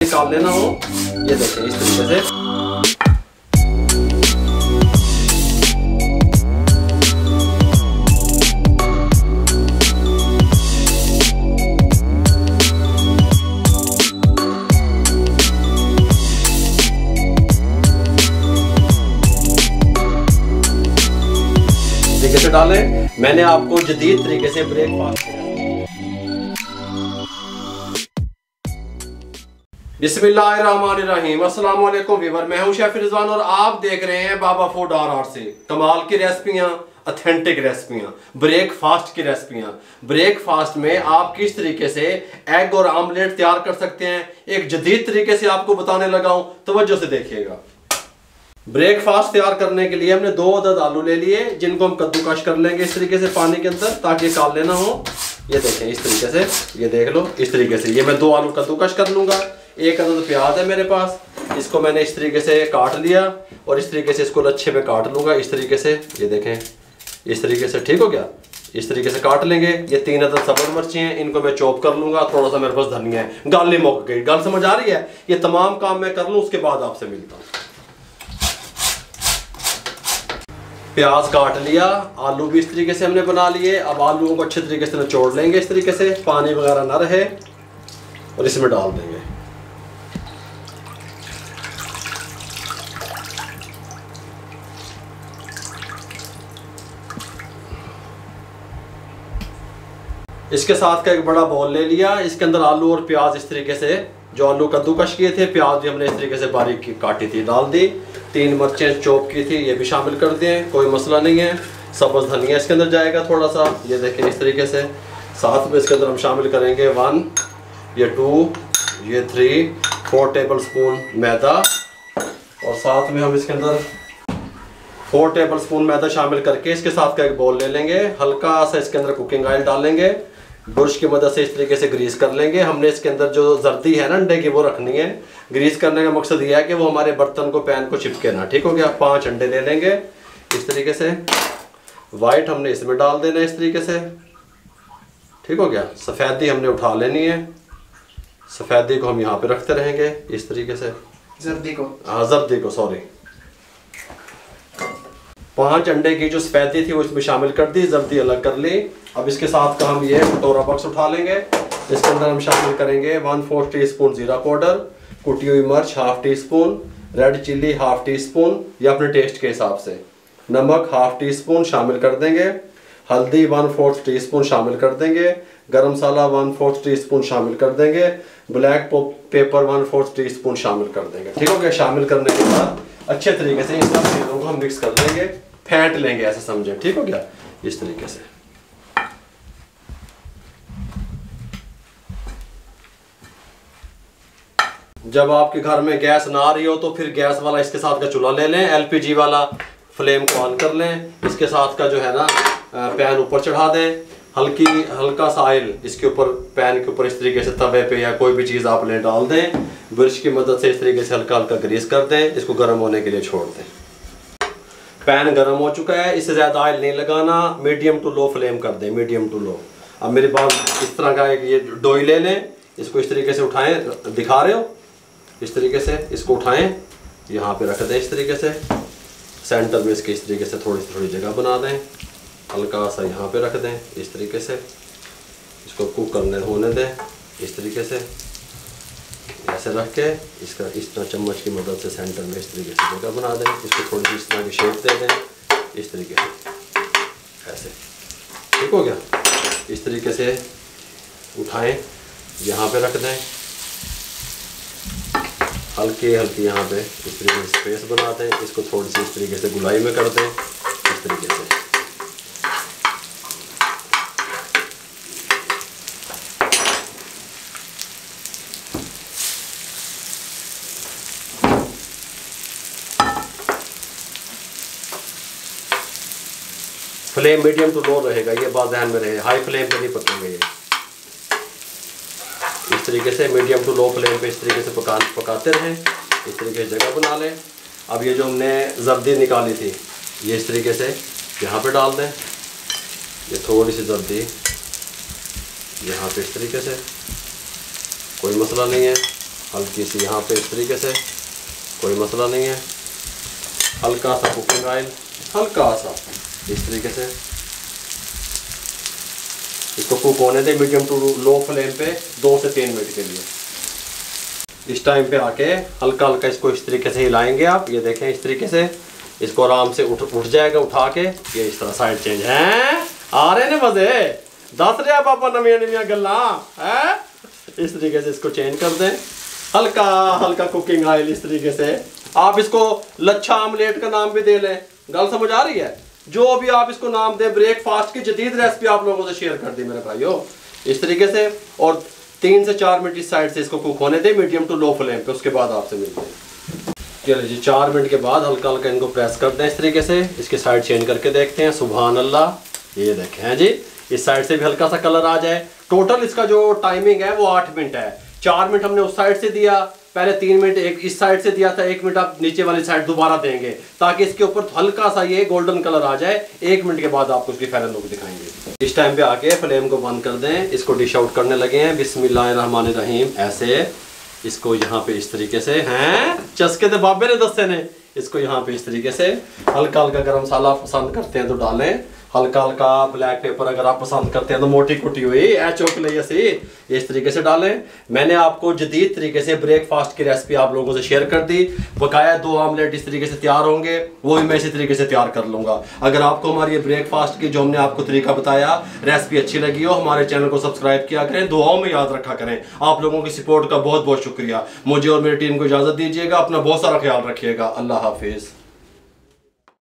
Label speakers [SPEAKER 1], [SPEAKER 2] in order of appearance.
[SPEAKER 1] निकाल लेना हो, ये देखें इस तरीके से। तरीके से डालें। मैंने आपको जदीद तरीके से ब्रेकफास्ट बिस्मिल्लाहिर्रहमानिर्रहीम। अस्सलाम वालेकुम व्यूअर, मैं हूं शेफ रिजवान और आप देख रहे हैं बाबा फूड RR से। कमाल की रेसिपियां, ऑथेंटिक रेसिपियां, ब्रेकफास्ट की रेसिपियां। ब्रेकफास्ट में आप किस तरीके से एग और आमलेट तैयार कर सकते हैं, एक जदीद तरीके से आपको बताने लगा हूं, तवज्जो से देखिएगा। ब्रेकफास्ट तैयार करने के लिए हमने 2 अदद आलू ले लिए, जिनको हम कद्दूकश कर लेंगे इस तरीके से पानी के अंदर, ताकि काल लेना हो। ये देखें इस तरीके से, ये देख लो इस तरीके से। ये मैं 2 आलू कद्दूकश कर लूंगा। 1 अदद प्याज है मेरे पास, इसको मैंने इस तरीके से काट लिया और इस तरीके से इसको लच्छे में काट लूंगा इस तरीके से। ये देखें इस तरीके से, ठीक हो गया। इस तरीके से काट लेंगे। ये 3 अदद सब्ज़ मिर्ची हैं, इनको मैं चॉप कर लूंगा। थोड़ा सा मेरे पास धनिया है, गाली मुक गई। गाल समझ आ रही है? ये तमाम काम मैं कर लूँ, उसके बाद आपसे मिलता हूँ। प्याज काट लिया, आलू भी इस तरीके से हमने बना लिए। अब आलूओं को अच्छे तरीके से निचोड़ लेंगे इस तरीके से, पानी वगैरह ना रहे, और इसमें डाल देंगे। इसके साथ का एक बड़ा बाउल ले लिया, इसके अंदर आलू और प्याज इस तरीके से, जो आलू कद्दूकश किए थे, प्याज भी हमने इस तरीके से बारीक काटी थी, डाल दी। 3 मिर्चें चॉप की थी, ये भी शामिल कर दें, कोई मसला नहीं है। सब्ज़ धनिया इसके अंदर जाएगा थोड़ा सा, ये देखें इस तरीके से। साथ में इसके अंदर हम शामिल करेंगे 1, ये 2, ये 3, 4 टेबल स्पून मैदा, और साथ में हम इसके अंदर 4 टेबल स्पून मैदा शामिल करके इसके साथ का एक बाउल ले लेंगे। हल्का सा इसके अंदर कुकिंग ऑयल डालेंगे, ब्रश की मदद से इस तरीके से ग्रीस कर लेंगे। हमने इसके अंदर जो जर्दी है ना अंडे की, वो रखनी है। ग्रीस करने का मकसद यह है कि वो हमारे बर्तन को, पैन को चिपके ना, ठीक हो गया। 5 अंडे ले लेंगे इस तरीके से। वाइट हमने इसमें डाल देना इस तरीके से, ठीक हो गया। सफ़ेदी हमने उठा लेनी है, सफ़ेदी को हम यहाँ पे रखते रहेंगे इस तरीके से।
[SPEAKER 2] जर्दी को,
[SPEAKER 1] हाँ जर्दी को, सॉरी। 5 अंडे की जो सफ़ेदी थी वो इसमें शामिल कर दी, जर्दी अलग कर ली। अब इसके साथ का हम ये कटोरा बॉक्स उठा लेंगे। इसके अंदर हम शामिल करेंगे 1/4 टीस्पून जीरा पाउडर, कुटी हुई मिर्च 1/2 टीस्पून, रेड चिल्ली 1/2 टीस्पून, या अपने टेस्ट के हिसाब से। नमक 1/2 टीस्पून शामिल कर देंगे। हल्दी 1/4 टीस्पून शामिल कर देंगे। गरम मसाला 1/4 टीस्पून शामिल कर देंगे। ब्लैक पेपर 1/4 टीस्पून शामिल कर देंगे, ठीक हो गया। शामिल करने के बाद अच्छे तरीके से इन सब चीज़ों को हम मिक्स कर लेंगे, फेंट लेंगे, ऐसे समझें, ठीक हो गया। इस तरीके से जब आपके घर में गैस ना आ रही हो तो फिर गैस वाला इसके साथ का चूल्हा ले लें, LPG वाला। फ्लेम को ऑन कर लें, इसके साथ का जो है ना पैन ऊपर चढ़ा दें। हल्का सा ऑयल इसके ऊपर, पैन के ऊपर इस तरीके से तवे पे या कोई भी चीज़ आप ले डाल दें। ब्रश की मदद से इस तरीके से हल्का हल्का ग्रीस कर दें। इसको गर्म होने के लिए छोड़ दें। पैन गर्म हो चुका है, इससे ज़्यादा ऑयल नहीं लगाना, मीडियम टू लो फ्लेम कर दें, मीडियम टू लो। अब मेरे पास इस तरह का एक ये डोई ले लें, इसको इस तरीके से उठाएं, दिखा रहे हो इस तरीके से, इसको उठाएं, यहाँ पे रख दें इस तरीके से। सेंटर में इसके इस तरीके से थोड़ी जगह बना दें, हल्का सा यहाँ पे रख दें इस तरीके से। इसको कुक करने होने दें इस तरीके से, ऐसे रख के इसका इस तरह चम्मच की मदद से सेंटर में इस तरीके से जगह बना दें। इसको थोड़ी सी इस तरह की शेप दे दें इस तरीके से, ऐसे, ठीक हो गया। इस तरीके से उठाएं, यहाँ पे रख दें, हल्के यहाँ पे इस तरीके से स्पेस बना दें। इसको थोड़ी सी इस तरीके से गुलाई में कर दें इस तरीके से। फ्लेम मीडियम टू लो रहेगा, ये बात ध्यान में रहे। हाई फ्लेम पे नहीं पकेंगे ये। इस तरीके से मीडियम टू लो फ्लेम पे इस तरीके से पकाते रहें। इस तरीके से जगह बना लें। अब ये जो हमने जर्दी निकाली थी, ये इस तरीके से यहाँ पे डाल दें। ये थोड़ी सी जर्दी यहाँ पे इस तरीके से, कोई मसला नहीं है। हल्की सी यहाँ पे इस तरीके से, कोई मसला नहीं है। हल्का सा कुकिंग ऑयल, हल्का सा इस तरीके से इसको कुक होने दे मीडियम टू लो फ्लेम पे 2 से 3 मिनट के लिए। इस टाइम पे आके हल्का हल्का इसको इस तरीके से हिलाएंगे आप, ये देखें इस तरीके से इसको आराम से उठ जाएगा उठा के, ये इस तरह साइड चेंज है। आ रहे ने मजे, दस रहे पापा नविया नविया गल्ला है। इस तरीके से इसको चेंज कर दें, हल्का हल्का कुकिंग ऑयल इस तरीके से। आप इसको लच्छा आमलेट का नाम भी दे लें, गल समझ आ रही है? जो भी आप इसको नाम दें, ब्रेकफास्ट की जदीद रेसिपी आप लोगों से शेयर कर दी मेरे भाइयों इस तरीके से। और 3 से 4 मिनट इस साइड से इसको कुक होने दें मीडियम टू लो फ्लेम पे, उसके बाद आपसे मिलते हैं। चलिए जी 4 मिनट के बाद हल्का हल्का इनको प्रेस कर दें इस तरीके से। इसके साइड चेंज करके देखते हैं, सुभान अल्लाह, ये देखें हैं जी, इस साइड से भी हल्का सा कलर आ जाए। टोटल इसका जो टाइमिंग है वो 8 मिनट है। 4 मिनट हमने उस साइड से दिया, पहले 3 मिनट एक इस साइड से दिया था, 1 मिनट आप नीचे वाली साइड दोबारा देंगे ताकि इसके ऊपर हल्का सा ये गोल्डन कलर आ जाए। 1 मिनट के बाद आपको इसकी फाइनल लुक दिखाएंगे। इस टाइम पे आके फ्लेम को बंद कर दें, इसको डिश आउट करने लगे हैं। बिस्मिल्लाहिर्रहमानिर्रहीम, ऐसे इसको यहाँ पे इस तरीके से हैं, चस्के तो बाबे ने दस्ते ने, इसको यहाँ पे इस तरीके से हल्का हल्का गरम मसाला पसंद करते हैं तो डालें, हल्का हल्का ब्लैक पेपर अगर आप पसंद करते हैं तो मोटी कुटी हुई चौकले ऐसी इस तरीके से डालें। मैंने आपको जदीद तरीके से ब्रेकफास्ट की रेसिपी आप लोगों से शेयर कर दी। बकाया 2 आमलेट इस तरीके से तैयार होंगे, वो भी मैं इसी तरीके से तैयार कर लूँगा। अगर आपको हमारी ये ब्रेकफास्ट की जो हमने आपको तरीका बताया रेसिपी अच्छी लगी हो, हमारे चैनल को सब्सक्राइब किया करें, दुआओं में याद रखा करें। आप लोगों की सपोर्ट का बहुत बहुत शुक्रिया। मुझे और मेरी टीम को इजाज़त दीजिएगा, अपना बहुत सारा ख्याल रखिएगा। अल्लाह हाफिज़।